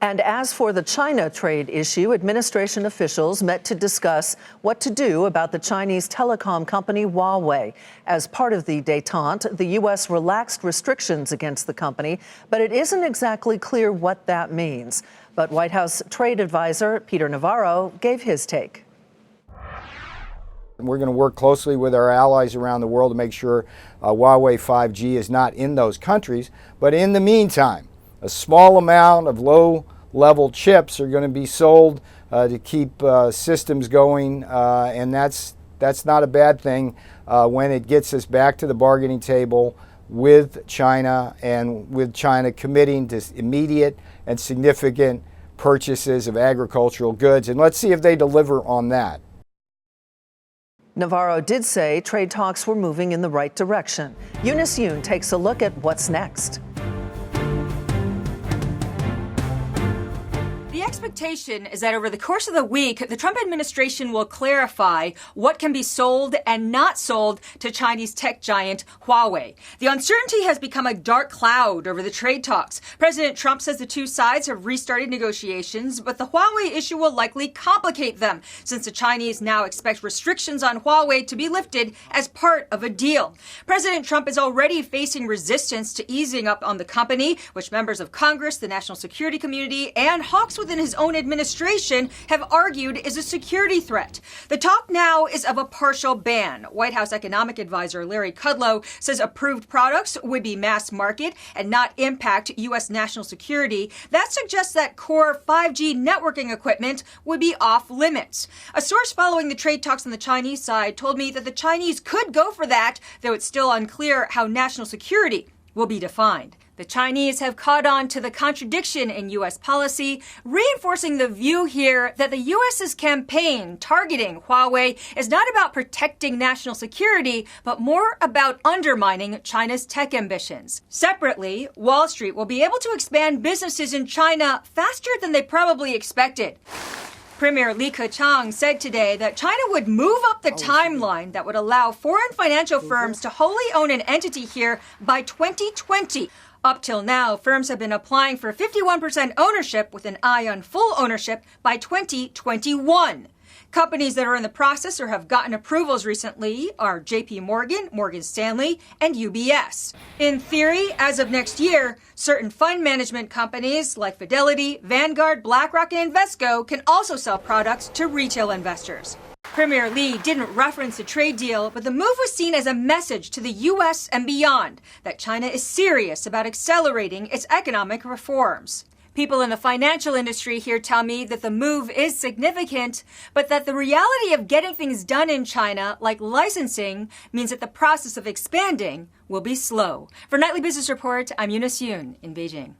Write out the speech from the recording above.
And as for the China trade issue, administration officials met to discuss what to do about the Chinese telecom company Huawei. As part of the détente, the U.S. relaxed restrictions against the company, but it isn't exactly clear what that means. But White House trade advisor Peter Navarro gave his take. We're going to work closely with our allies around the world to make sure Huawei 5G is not in those countries. But in the meantime, a small amount of low-level chips are going to be sold to keep systems going, and that's not a bad thing when it gets us back to the bargaining table with China, and with China committing to immediate and significant purchases of agricultural goods. And let's see if they deliver on that. Navarro did say trade talks were moving in the right direction. Eunice Yoon takes a look at what's next. The expectation is that over the course of the week, the Trump administration will clarify what can be sold and not sold to Chinese tech giant Huawei. The uncertainty has become a dark cloud over the trade talks. President Trump says the two sides have restarted negotiations, but the Huawei issue will likely complicate them, since the Chinese now expect restrictions on Huawei to be lifted as part of a deal. President Trump is already facing resistance to easing up on the company, which members of Congress, the national security community, and hawks within his own administration have argued is a security threat. The talk now is of a partial ban. White House economic advisor Larry Kudlow says approved products would be mass market and not impact U.S. national security. That suggests that core 5G networking equipment would be off limits. A source following the trade talks on the Chinese side told me that the Chinese could go for that, though it's still unclear how national security will be defined. The Chinese have caught on to the contradiction in U.S. policy, reinforcing the view here that the U.S.'s campaign targeting Huawei is not about protecting national security, but more about undermining China's tech ambitions. Separately, Wall Street will be able to expand businesses in China faster than they probably expected. Premier Li Keqiang said today that China would move up the timeline that would allow foreign financial firms to wholly own an entity here by 2020. Up till now, firms have been applying for 51% ownership with an eye on full ownership by 2021. Companies that are in the process or have gotten approvals recently are JP Morgan, Morgan Stanley, and UBS. In theory, as of next year, certain fund management companies like Fidelity, Vanguard, BlackRock, and Invesco can also sell products to retail investors. Premier Li didn't reference the trade deal, but the move was seen as a message to the U.S. and beyond that China is serious about accelerating its economic reforms. People in the financial industry here tell me that the move is significant, but that the reality of getting things done in China, like licensing, means that the process of expanding will be slow. For Nightly Business Report, I'm Eunice Yoon in Beijing.